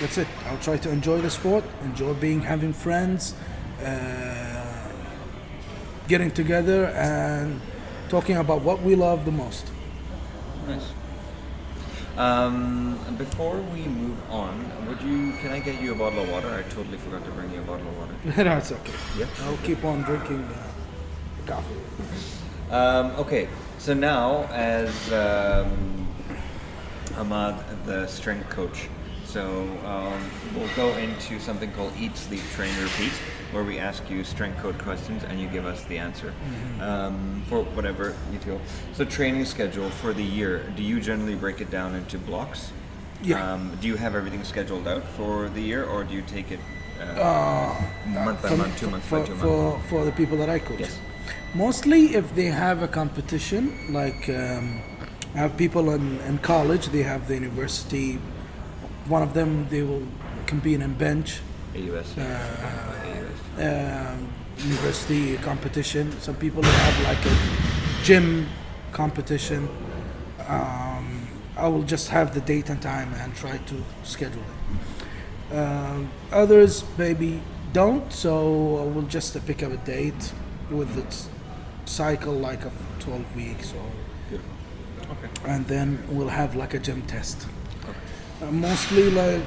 that's it. I'll try to enjoy the sport, enjoy having friends, getting together and talking about what we love the most. Nice. Before we move on, can I get you a bottle of water? I totally forgot to bring you a bottle of water. No, it's okay. Yeah. I'll keep on drinking the coffee. Okay, so now as Hamad, the strength coach, so we'll go into something called Eat, Sleep, Train, Repeat, where we ask you strength code questions and you give us the answer for whatever you feel. So training schedule for the year, do you generally break it down into blocks? Yeah. Do you have everything scheduled out for the year, or do you take it month by month, 2 months by 2 months? For the people that I coach. Yes. Mostly if they have a competition, like I have people in college, they have the university, one of them, they will compete in bench, AUS. university competition. Some people have like a gym competition. I will just have the date and time and try to schedule it. Others maybe don't, so I will just pick up a date with its cycle like of 12 weeks or. Beautiful. Okay. And then we'll have like a gym test. Mostly like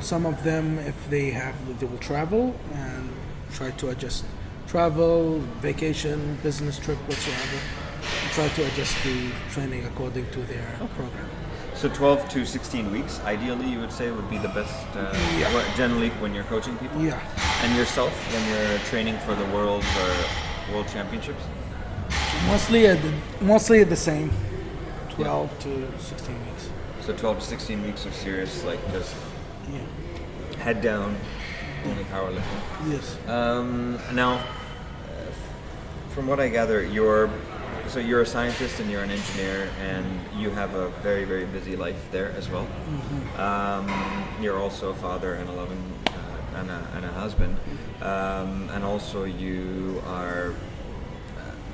some of them, if they will travel and try to adjust travel, vacation, business trip, whatsoever, try to adjust the training according to their program. So 12 to 16 weeks, ideally you would say would be the best, generally when you're coaching people? Yeah. And yourself, when you're training for the World or World Championships? Mostly the same, 12 to 16 weeks. So 12 to 16 weeks of serious, like just head down, only powerlifting. Yes. Now, from what I gather, you're a scientist and you're an engineer, and you have a very, very busy life there as well. You're also a father and and a husband, and also you are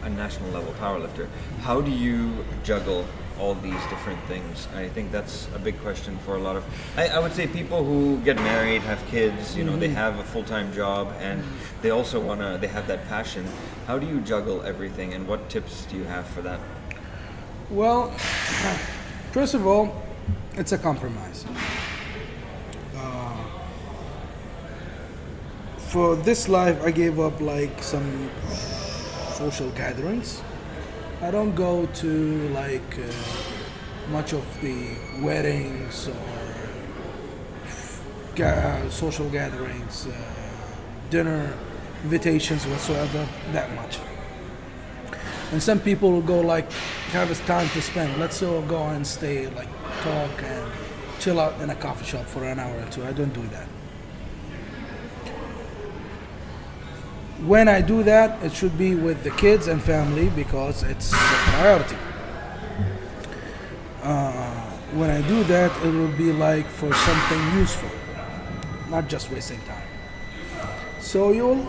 a national level powerlifter. How do you juggle all these different things? I think that's a big question for a lot of, I would say, people who get married, have kids, they have a full-time job, and they also they have that passion. How do you juggle everything, and what tips do you have for that? Well, first of all, it's a compromise. For this life, I gave up like some social gatherings. I don't go to like much of the weddings or social gatherings, dinner, invitations whatsoever, that much. And some people will go like, have time to spend. Let's all go and stay, like talk and chill out in a coffee shop for an hour or two. I don't do that. When I do that, it should be with the kids and family because it's a priority. When I do that, it will be like for something useful, not just wasting time. So you'll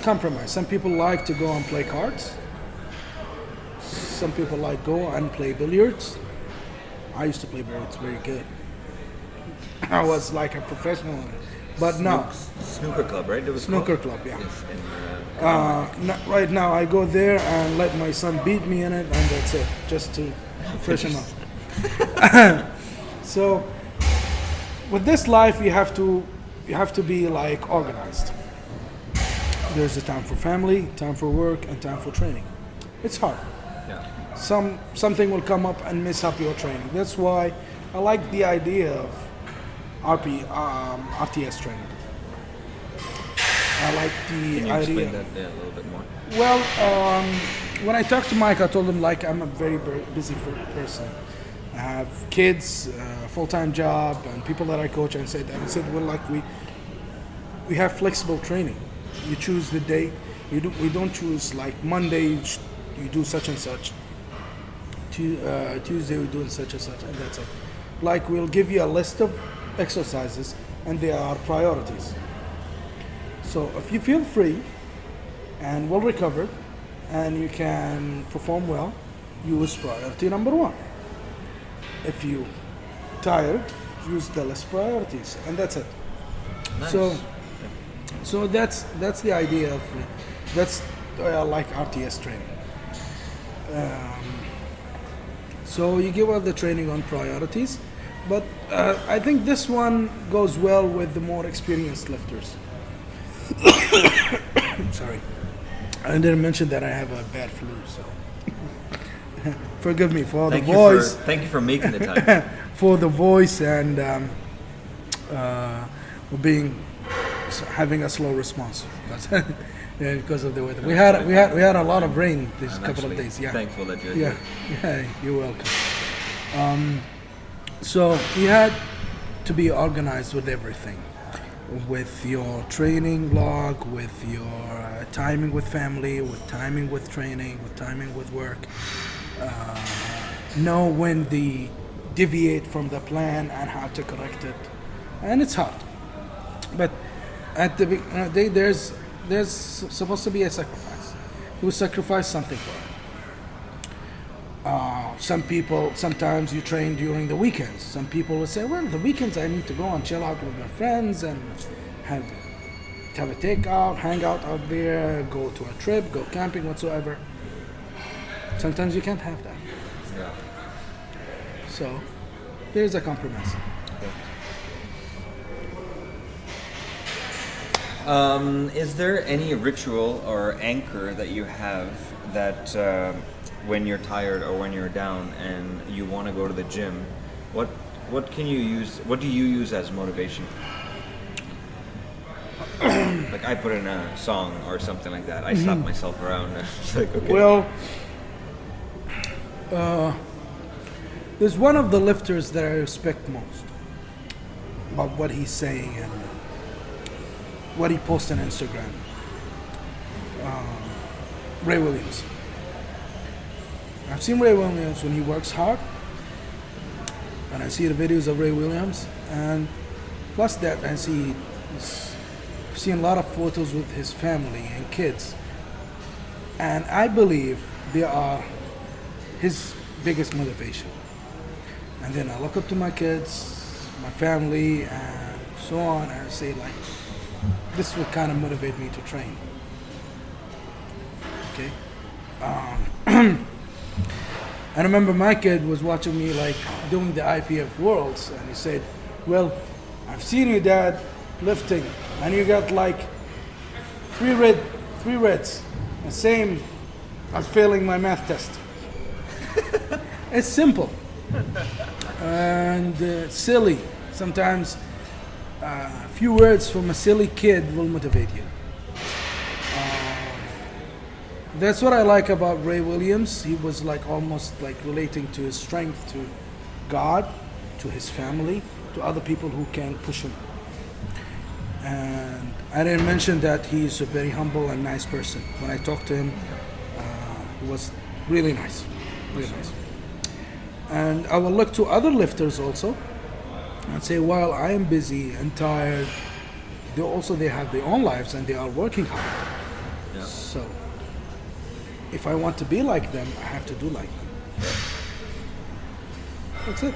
compromise. Some people like to go and play cards. Some people like go and play billiards. I used to play billiards very good. I was like a professional in it. But no. Snooker club, right? Snooker club, yeah. Yes, right now I go there and let my son beat me in it, and that's it, just to freshen up. So with this life, you have to be like organized. There's a time for family, time for work, and time for training. It's hard. Yeah. Something will come up and mess up your training. That's why I like the idea of RTS training. I like the Can you idea. explain that a little bit more? Well, when I talked to Mike, I told him like I'm a very, very busy person. I have kids, full-time job, and people that I coach. And I said, well, like we have flexible training. You choose the day. We don't choose like Monday you do such and such. Tuesday we do such and such, and that's it. Like we'll give you a list of exercises, and they are priorities. So if you feel free and well recovered and you can perform well, use priority number 1. If you tired, use the less priorities, and that's it. Nice. So that's the idea of that's like RTS training. So you give out the training on priorities, but I think this one goes well with the more experienced lifters. Sorry, I didn't mention that I have a bad flu, so forgive me for the voice. Thank you for making the time. For the voice and having a slow response because of the weather. We had a lot of rain this couple of days. Yeah, thankful that you're here. Yeah, you're welcome. So you had to be organized with everything, with your training log, with your timing with family, with timing with training, with timing with work. Know when to deviate from the plan and how to correct it, and it's hard. But at the day, there's supposed to be a sacrifice. You sacrifice something for it. Some people, sometimes you train during the weekends. Some people will say, well, the weekends I need to go and chill out with my friends and have a takeout, hang out there, go to a trip, go camping, whatsoever. Sometimes you can't have that. Yeah. So there's a compromise. Is there any ritual or anchor that you have that when you're tired or when you're down and you want to go to the gym, what can you use? What do you use as motivation? Like I put in a song or something like that. I slap myself around. It's like, okay. Well, there's one of the lifters that I respect most about what he's saying and what he posts on Instagram. Ray Williams. I've seen Ray Williams when he works hard, and I see the videos of Ray Williams, and plus that I've seen a lot of photos with his family and kids, and I believe they are his biggest motivation. And then I look up to my kids, my family, and so on, and I say like, this would kind of motivate me to train. Okay. I remember my kid was watching me like doing the IPF Worlds, and he said, well, I've seen your dad lifting, and you got like three reds, the same as failing my math test. It's simple and silly. Sometimes a few words from a silly kid will motivate you. That's what I like about Ray Williams. He was like almost like relating to his strength to God, to his family, to other people who can push him. And I didn't mention that he's a very humble and nice person. When I talked to him, he was really nice, really nice. And I will look to other lifters also and say, while I am busy and tired, they have their own lives and they are working hard. Yeah. So if I want to be like them, I have to do like them. That's it.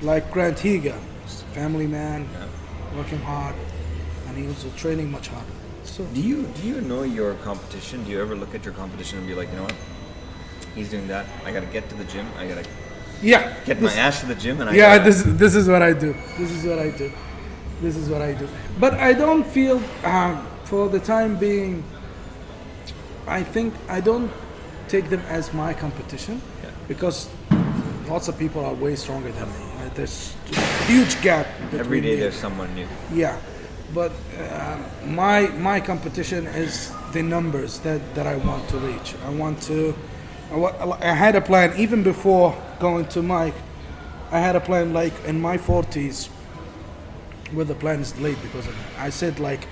Like Grant Higa, family man, working hard, and he was training much harder. So Do you know your competition? Do you ever look at your competition and be like, you know what? He's doing that. I gotta get to the gym. I gotta get my ass to the gym, and this is what I do. This is what I do. But I don't feel, for the time being, I think I don't take them as my competition because lots of people are way stronger than me. There's a huge gap between every day me. there's someone new. Yeah, but my competition is the numbers that I want to reach. I had a plan even before going to Mike. I had a plan like in my 40s, where the plan is delayed because of that. I said like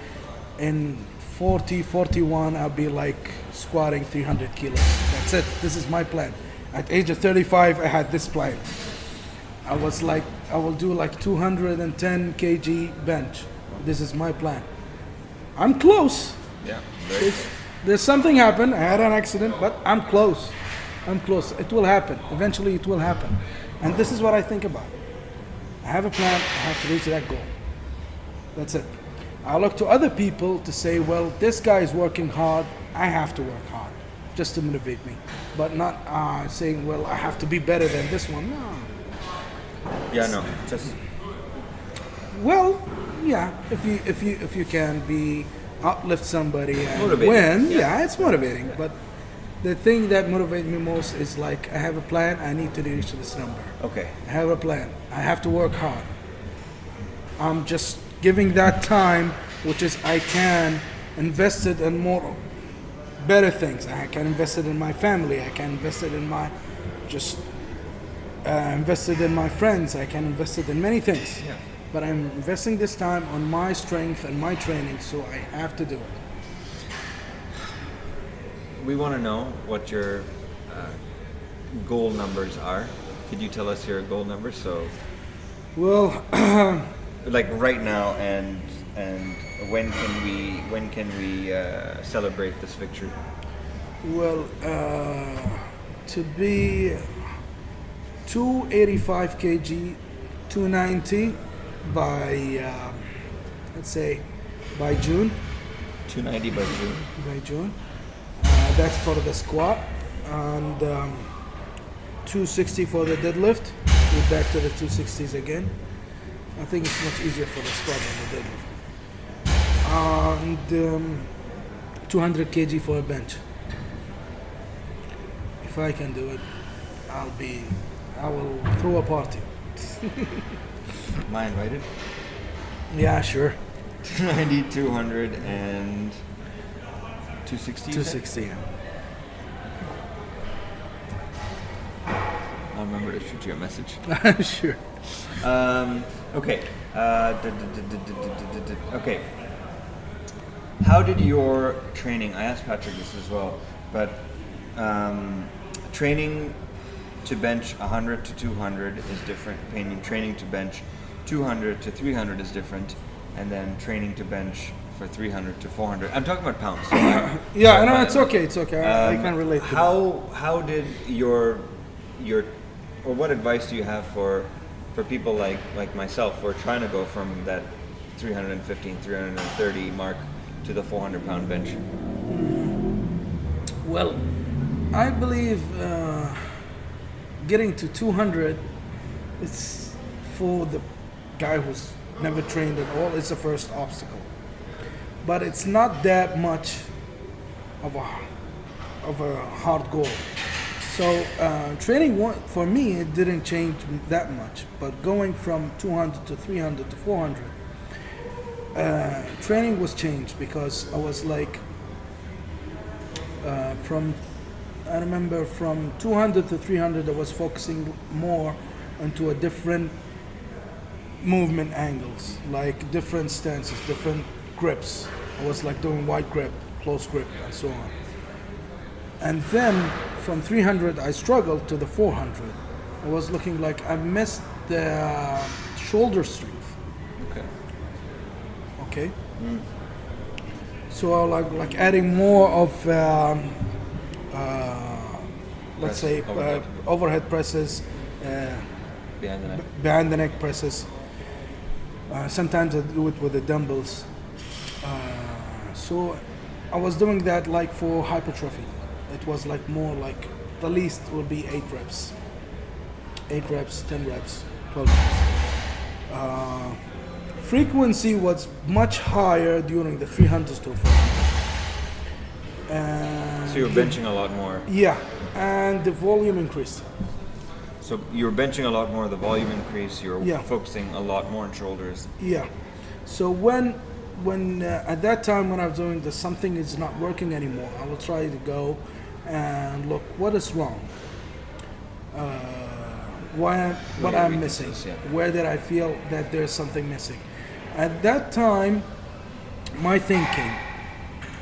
in 40, 41, I'll be like squatting 300 kilos. That's it. This is my plan. At age of 35, I had this plan. I was like, I will do like 210 kg bench. This is my plan. I'm close. Yeah. There's something happened. I had an accident, but I'm close. It will happen. Eventually it will happen. And this is what I think about. I have a plan. I have to reach that goal. That's it. I look to other people to say, well, this guy is working hard. I have to work hard, just to motivate me, but not saying, well, I have to be better than this one. No. Yeah, no, just Well, yeah. If you can be uplift somebody and Motivating, win, yeah. yeah, it's motivating. But the thing that motivates me most is like I have a plan. I need to reach this number. okay. I have a plan. I have to work hard. I'm just giving that time, which is I can invest it in more better things. I can invest it in my family. I can invest it in my just invested in my friends. I can invest it in many things. Yeah. But I'm investing this time on my strength and my training, so I have to do it. We want to know what your goal numbers are. Could you tell us your goal numbers? So, Well, like right now, and when can we celebrate this victory? well, to be 285 kg, 290 by let's say by June. 290 by June. By June. That's for the squat, and 260 for the deadlift. We're back to the 260s again. I think it's much easier for the squat than the deadlift. And 200 kg for a bench. If I can do it, I will throw a party. Am I invited? Yeah, sure. 290, 200, and 260. 260. Yeah. I'll remember to shoot you a message. Sure. Okay. Okay. How did your training? I asked Patrick this as well, but training to bench 100 to 200 is different. Training to bench 200 to 300 is different, and then training to bench for 300 to 400. I'm talking about pounds. So Yeah, no, it's okay. It's okay. I can relate. To How did your or what advice do you have for people like myself who are trying to go from that 315, 330 mark to the 400 pound bench? Well, I believe getting to 200, it's for the guy who's never trained at all. It's the first obstacle, but it's not that much of a hard goal. So training for me, it didn't change that much. But going from 200 to 300 to 400, training was changed because I was like I remember from 200 to 300, I was focusing more into a different movement angles, like different stances, different grips. I was like doing wide grip, close grip, and so on. And then from 300, I struggled to the 400. I was looking like I missed the shoulder strength. Okay. Okay. So like adding more of let's say overhead presses, behind the neck presses. Sometimes I do it with the dumbbells. So I was doing that like for hypertrophy. It was like more like the least would be 8 reps. 8 reps, 10 reps, 12 reps. Frequency was much higher during the 300s to 400. So you were benching a lot more. Yeah, and the volume increased. So you were benching a lot more, the volume increased, you were Yeah. focusing a lot more on shoulders. Yeah. So when at that time when I was doing this, something is not working anymore, I will try to go and look what is wrong. What I'm missing. Yeah. Where did I feel that there's something missing? At that time, my thinking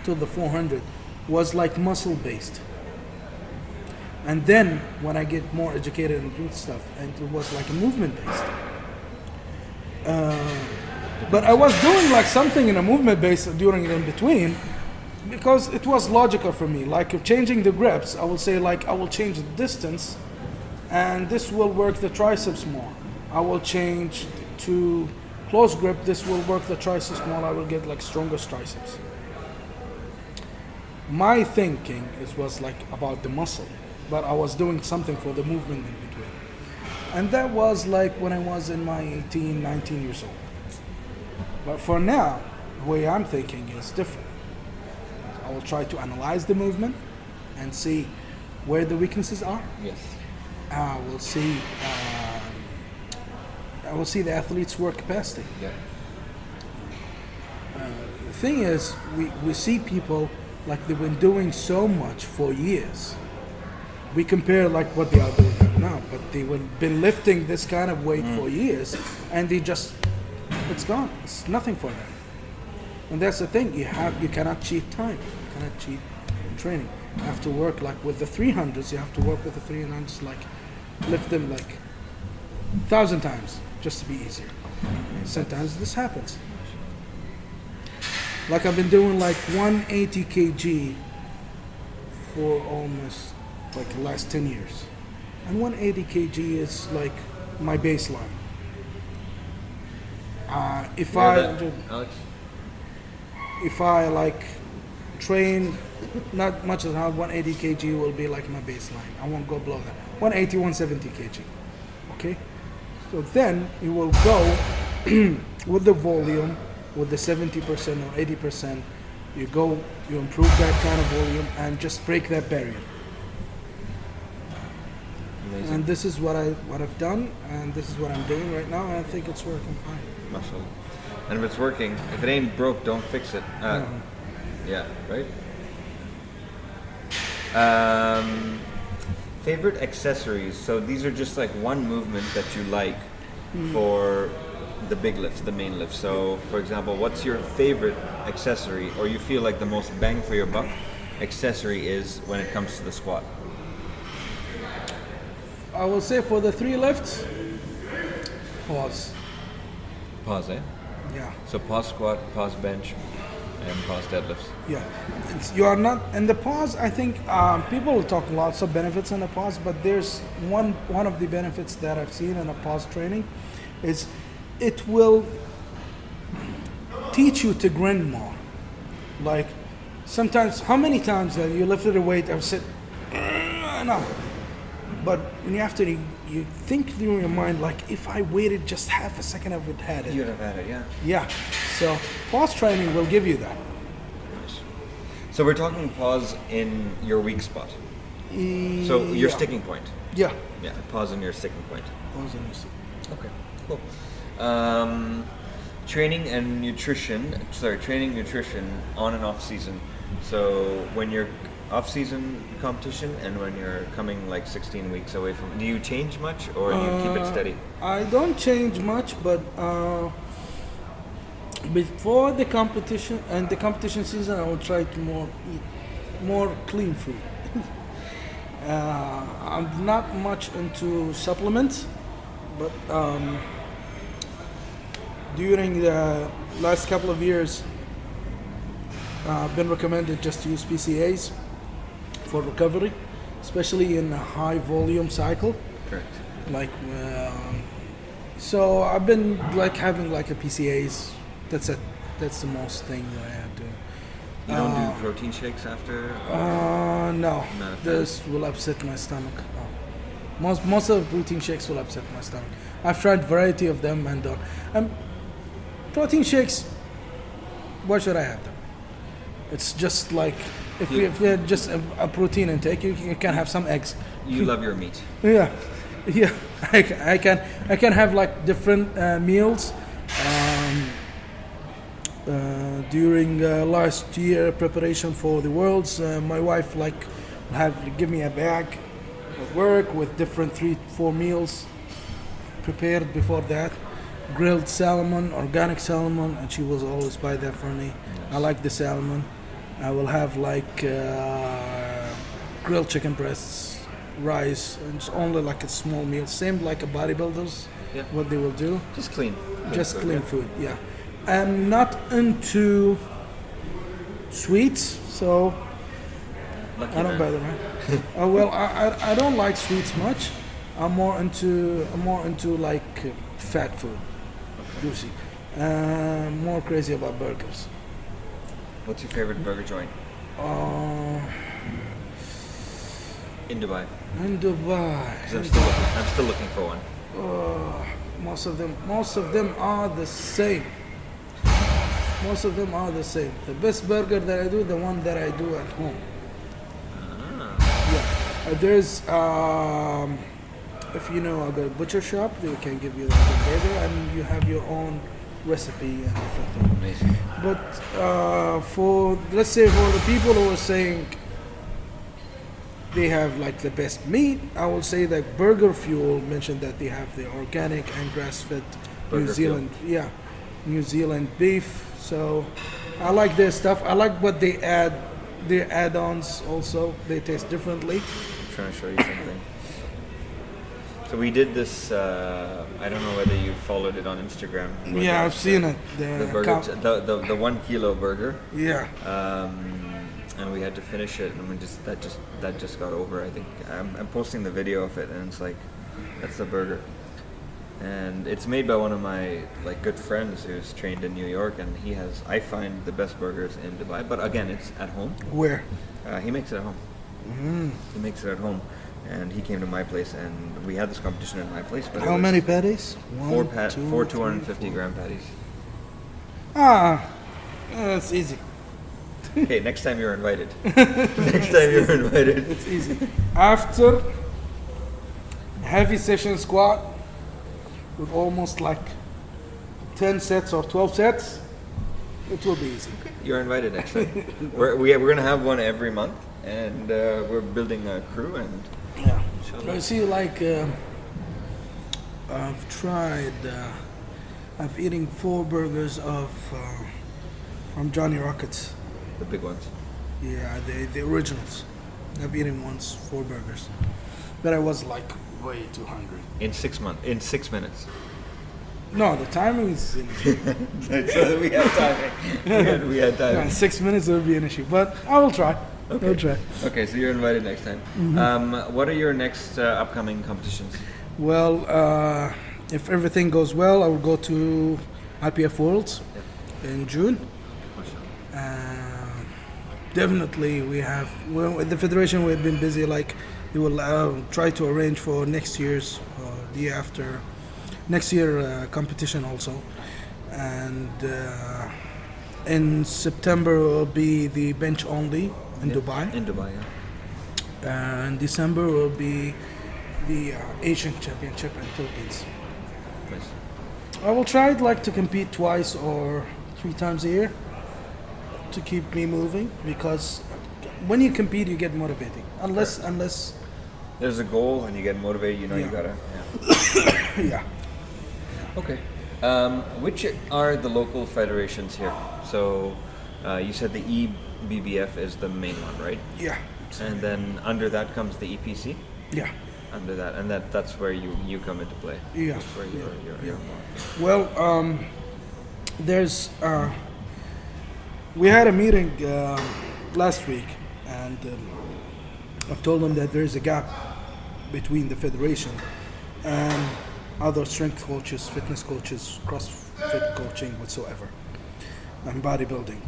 to the 400 was like muscle based. And then when I get more educated and do stuff, and it was like a movement based. But I was doing like something in a movement base during it in between because it was logical for me. Like if changing the grips, I will say like I will change the distance and this will work the triceps more. I will change to close grip. This will work the triceps more. I will get like stronger triceps. My thinking was like about the muscle, but I was doing something for the movement in between. And that was like when I was in my 18, 19 years old. But for now, the way I'm thinking is different. I will try to analyze the movement and see where the weaknesses are. Yes. I will see. I will see the athlete's work capacity. Yeah. The thing is, we see people like they've been doing so much for years. We compare like what they are doing now, but they've been lifting this kind of weight for years, and it's gone. It's nothing for them. And that's the thing. You cannot cheat time. You cannot cheat training. You have to work like with the 300s. You have to work with the 300s, like lift them like 1,000 times just to be easier. And sometimes this happens. Like I've been doing like 180 kg for almost like the last 10 years. And 180 kg is like my baseline. If I like train not much as hard, 180 kg will be like my baseline. I won't go below that. 180, 170 kg. Okay? So then you will go with the volume, with the 70% or 80%. You improve that kind of volume and just break that barrier. Amazing. And this is what I've done, and this is what I'm doing right now, and I think it's working fine. Mashallah. And if it's working, if it ain't broke, don't fix it. Yeah, right? Favorite accessories. So these are just like one movement that you like for the big lifts, the main lifts. So for example, what's your favorite accessory, or you feel like the most bang for your buck accessory is when it comes to the squat? I will say for the 3 lifts, pause. Pause, eh? Yeah. So pause squat, pause bench, and pause deadlifts. Yeah, you are not in the pause. I think people talk lots of benefits in the pause, but there's one of the benefits that I've seen in a pause training is it will teach you to grin more. Like sometimes, how many times have you lifted a weight and said, no, but when you after you think through your mind, like if I waited just half a second, I would have had it. You'd have had it, yeah. Yeah. So pause training will give you that. Nice. So we're talking pause in your weak spot. So your sticking point. Yeah. Yeah, pause in your sticking point. Pause in your sticking. Okay, cool. Training, nutrition on and off season. So when you're off season competition and when you're coming like 16 weeks away from, do you change much or do you keep it steady? I don't change much, but before the competition and the competition season, I will try to eat more clean food. I'm not much into supplements, but during the last couple of years, I've been recommended just to use PCAs for recovery, especially in a high volume cycle. Correct. Like, so I've been like having like a PCAs. That's it. That's the most thing that I have to. You don't do protein shakes after? No. Not a fan? This will upset my stomach. No. Most of the protein shakes will upset my stomach. I've tried variety of them and protein shakes. Why should I have them? It's just like if you had just a protein intake, you can have some eggs. You love your meat. Yeah. I can have like different meals. During last year preparation for the Worlds, my wife give me a bag at work with different 3-4 meals prepared before that. Grilled salmon, organic salmon, and she was always buy that for me. Yes. I like the salmon. I will have like grilled chicken breasts, rice, and it's only like a small meal. Same like a bodybuilders, what they will do. Just clean. Just clean food, yeah. I'm not into sweets, so Lucky I don't man. buy them. Right? Well, I don't like sweets much. I'm more into like fat food, juicy. More crazy about burgers. What's your favorite burger joint Uh, in Dubai? in Dubai, 'Cause I'm still looking for one. most of them are the same. Most of them are the same. The best burger that I do, the one that I do at home. Yeah, there's if you know the butcher shop, they can give you the burger, and you have your own recipe and everything. Amazing. But for let's say for the people who are saying they have like the best meat, I will say that Burger Fuel mentioned that they have the organic and grass-fed New Burger Zealand, New Zealand beef. So I like their stuff. I like what they add, their add-ons also. They taste differently. I'm trying to show you something. So we did this. I don't know whether you followed it on Instagram. Yeah, I've seen it. The burger, the 1 kilo burger. Yeah. And we had to finish it, and that just got over. I think I'm posting the video of it, and it's like that's the burger, and it's made by one of my like good friends who's trained in New York, and he has I find the best burgers in Dubai. But again, it's at home. Where? He makes it at home. He makes it at home, and he came to my place, and we had this competition in my place. But How many patties? Four 250 gram patties. That's easy. Okay, next time you're invited. Next time you're invited. It's easy. After heavy session squat with almost like 10 sets or 12 sets, it will be easy. You're invited next time. We're going to have one every month, and we're building a crew. And Yeah. I see, like, I've tried, I've eaten 4 burgers from Johnny Rockets. the big ones. Yeah, the originals. I've eaten once 4 burgers, but I was like way too hungry. In 6 months. In 6 minutes. No, the timing is So we had timing. We had timing. 6 minutes would be an issue, but I will try. Okay. I'll try. Okay, so you're invited next time. What are your next upcoming competitions? Well, if everything goes well, I will go to IPF Worlds in June. Definitely, with the federation, we've been busy. Like, we will try to arrange for next year's, the year after, next year competition also. And in September will be the bench only in Dubai. In Dubai, yeah. And December will be the Asian Championship in Philippines. Nice. I will try like to compete twice or 3 times a year to keep me moving, because when you compete you get motivating. Unless There's a goal and you get motivated, you know you Yeah. gotta. yeah. Okay. Which are the local federations here? So you said the EBBF is the main one, right? Yeah. And then under that comes the EPC. Yeah. Under that, and that's where you come into play. Yeah. That's where you're more. Well, there's we had a meeting last week, and I've told them that there's a gap between the federation and other strength coaches, fitness coaches, CrossFit coaching, whatsoever, and bodybuilding.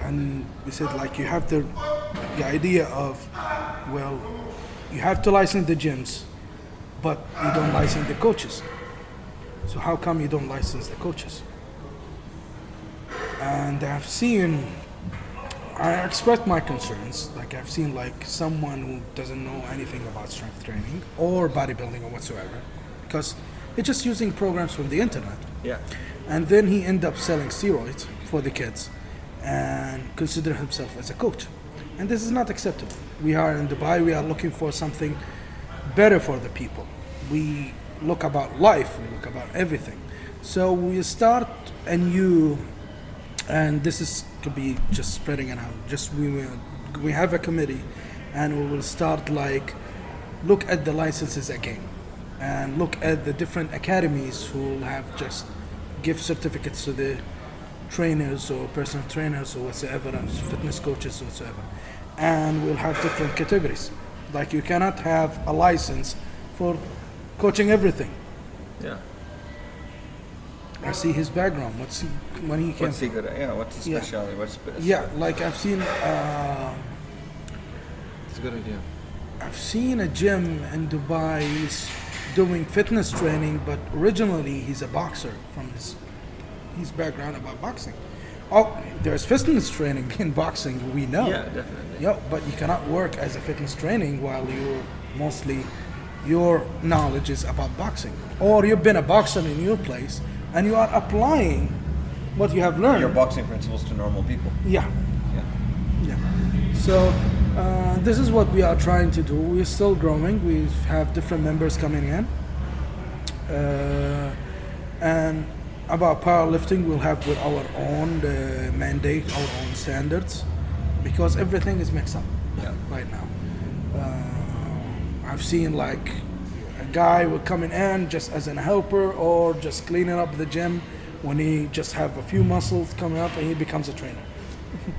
And we said, like, you have the idea of, well, you have to license the gyms, but you don't license the coaches. So how come you don't license the coaches? And I expressed my concerns. Like, I've seen like someone who doesn't know anything about strength training or bodybuilding or whatsoever, because he's just using programs from the internet. Yeah. And then he end up selling steroids for the kids and consider himself as a coach. And this is not acceptable. We are in Dubai, we are looking for something better for the people. We look about life, we look about everything. So we start and this is to be just spreading it out. We have a committee, and we will start like look at the licenses again, and look at the different academies who will have just give certificates to the trainers or personal trainers or whatsoever, and fitness coaches or whatsoever. And we'll have different categories. Like, you cannot have a license for coaching everything. Yeah. I see his background. What's he, when he came What's he good at? Yeah, what's his Yeah. specialty? Yeah, like I've seen It's a good idea. I've seen a gym in Dubai. He's doing fitness training, but originally he's a boxer from his background about boxing. Oh, there's fitness training in boxing, we know. Yeah, definitely. Yeah, but you cannot work as a fitness training while your knowledge is about boxing. Or you've been a boxer in your place and you are applying what you have learned. Your boxing principles to normal people. Yeah, Yeah. yeah. So this is what we are trying to do. We're still growing. We have different members coming in. And about powerlifting, we'll have with our own mandate, our own standards, because everything is mixed up right now. I've seen like a guy will coming in just as a helper or just cleaning up the gym when he just have a few muscles coming up and he becomes a trainer.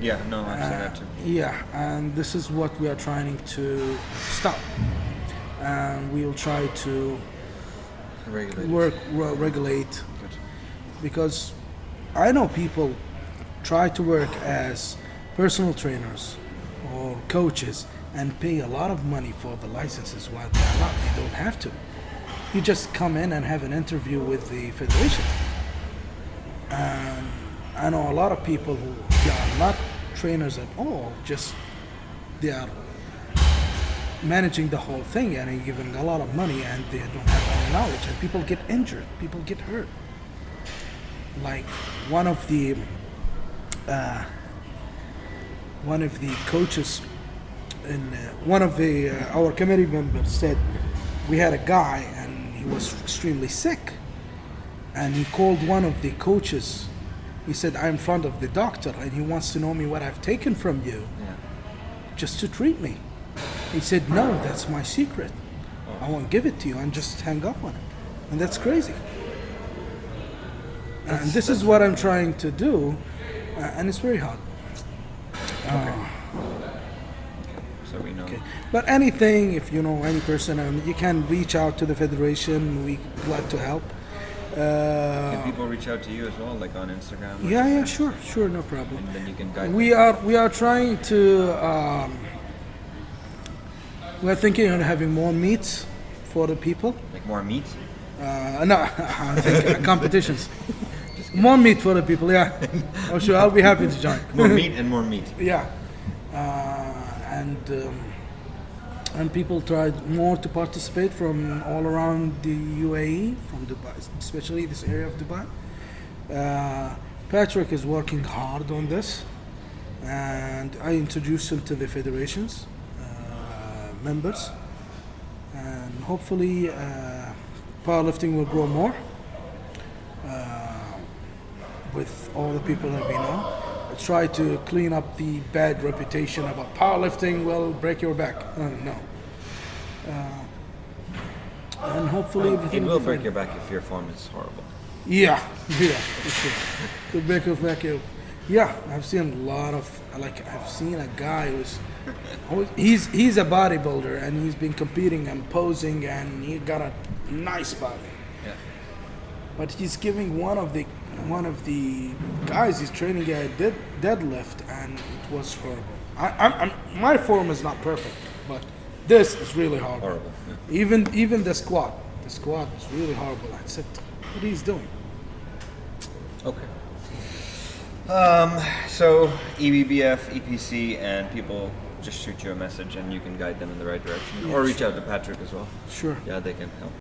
Yeah, no, I've seen that too. Yeah, and this is what we are trying to stop. And we'll try to regulate, Good. because I know people try to work as personal trainers or coaches and pay a lot of money for the licenses while they don't have to. You just come in and have an interview with the federation. And I know a lot of people who are not trainers at all, just they are managing the whole thing and giving a lot of money and they don't have any knowledge, and people get injured, people get hurt. Like one of the coaches in one of the our committee members said we had a guy and he was extremely sick, and he called one of the coaches. He said, I'm in front of the doctor and he wants to know me what I've taken from you just to treat me. He said, no, that's my secret. I won't give it to you, and just hang up on it. And that's crazy. And this is what I'm trying to do, and it's very hard. So we know. Okay. But anything, if you know any person, you can reach out to the federation. We're glad to help. Can people reach out to you as well, like on Instagram? or Yeah, something? sure, no problem. And then you can guide We are trying to. We're thinking on having more meets for the people. like more meat. No, I think competitions. More meat for the people. Yeah, oh sure, I'll be happy to join. More meat and more meat. Yeah, and people tried more to participate from all around the UAE, from Dubai, especially this area of Dubai. Patrick is working hard on this, and I introduced him to the federations members, and hopefully powerlifting will grow more with all the people that we know. Try to clean up the bad reputation about powerlifting will break your back. No. And hopefully It everything will be break fine. your back if your form is horrible. Yeah, for sure. Could break your back. Yeah, I've seen a lot of, like, I've seen a guy he's a bodybuilder and he's been competing and posing and he got a nice body. Yeah. But he's giving one of the guys he's training a deadlift, and it was horrible. My form is not perfect, but this is really horrible. Horrible. Yeah. Even the squat is really horrible. I said, what he's doing? Okay. So EBBF, EPC, and people just shoot you a message and you can guide them in the right direction, or reach out to Patrick as well. Sure. Yeah, they can help.